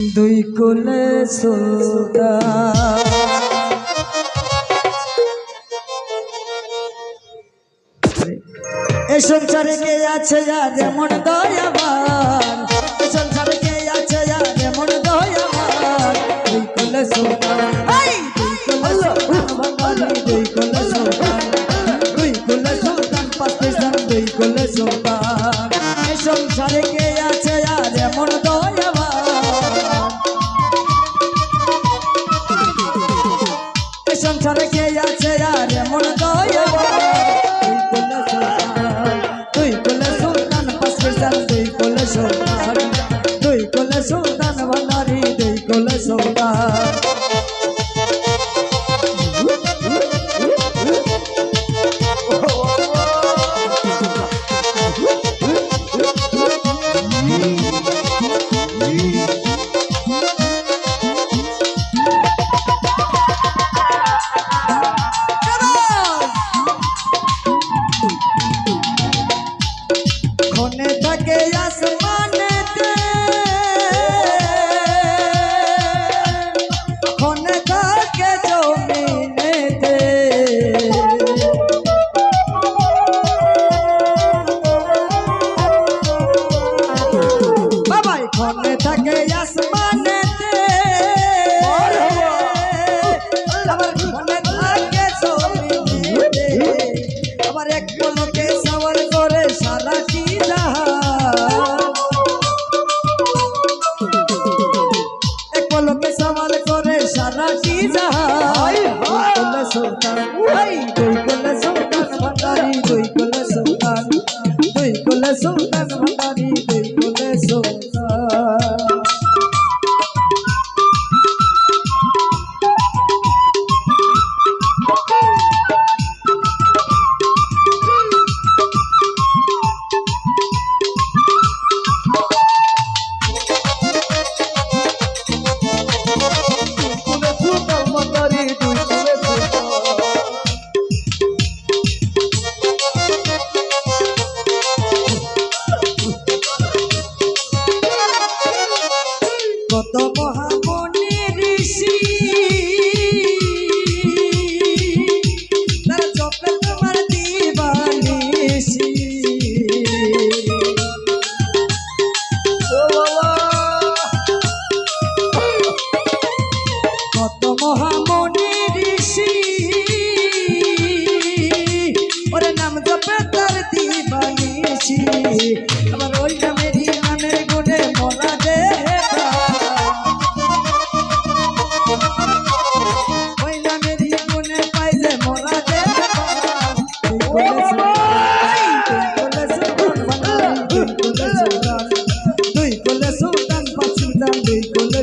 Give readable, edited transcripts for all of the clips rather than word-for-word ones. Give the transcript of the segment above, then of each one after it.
দুই কুলে সুলতান এ সংসারে কে আছে আর এমন দয়াবান এ সংসারে কে আছে আর এমন দয়াবান দুই কুলে সুলতান দুই কুলে সুলতান বাঙালি দুই কুলে সুলতান পাকিস্তান দুই কুলে সুলতান এ সংসারে কে আছে আর এমন দয়াবান এ সংসারে কে আছে আর এমন দয়াবান দুই কুলে সুলতান পাকিস্তান দুই কুলে সুলতান বাঙালি দুই কুলে সুলতান আমার ওই নামের ইমানের গুণে মরা দে ওই নামের গুণে পাইলে মরা দে দুই কুলে সুলতান পাকিস্তান দুই কুলে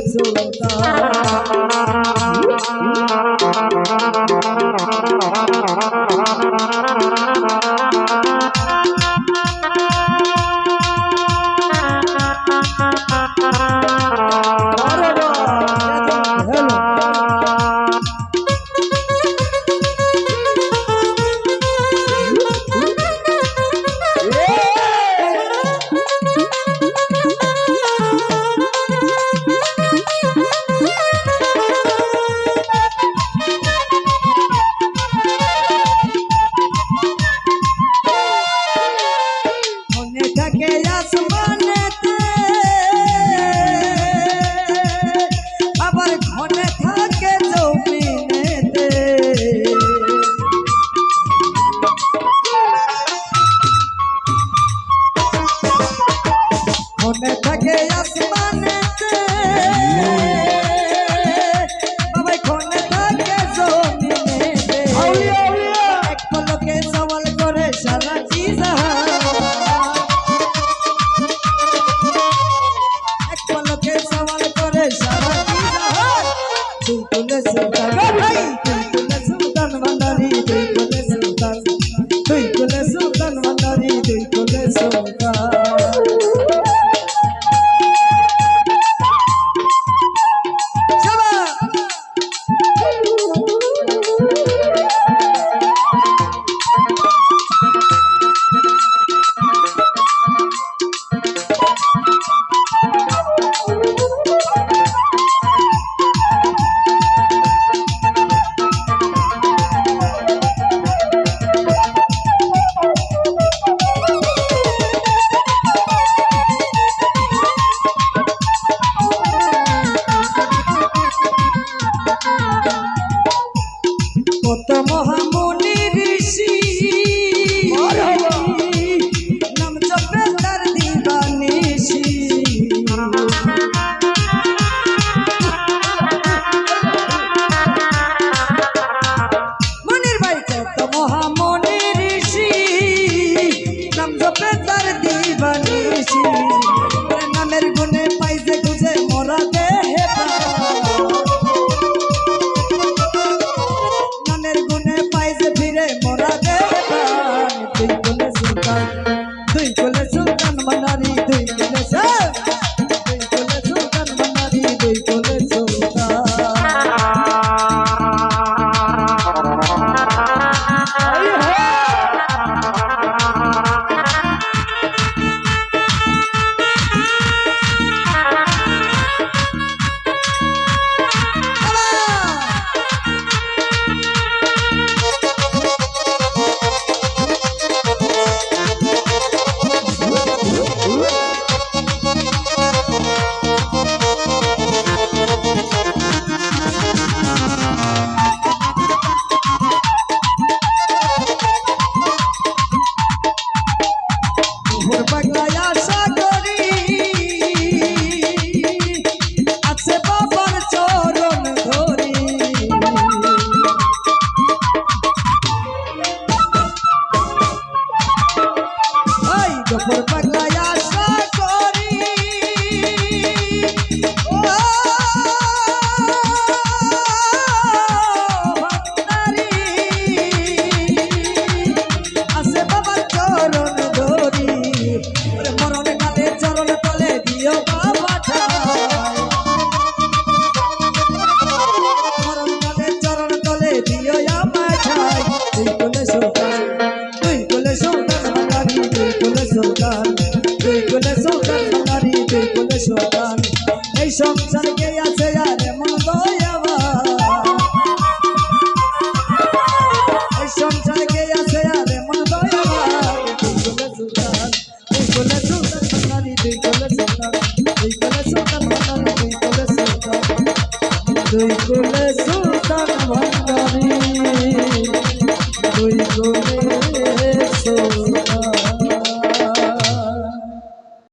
সুলতান এই সংসার কে আছে আর এমন দয়াবান এই সংসার কে আছে আর এমন দয়াবান তুই কোলে সুলতান ভান্ডারি তুই কোলে সুলতান ভান্ডারি তুই কোলে সুলতান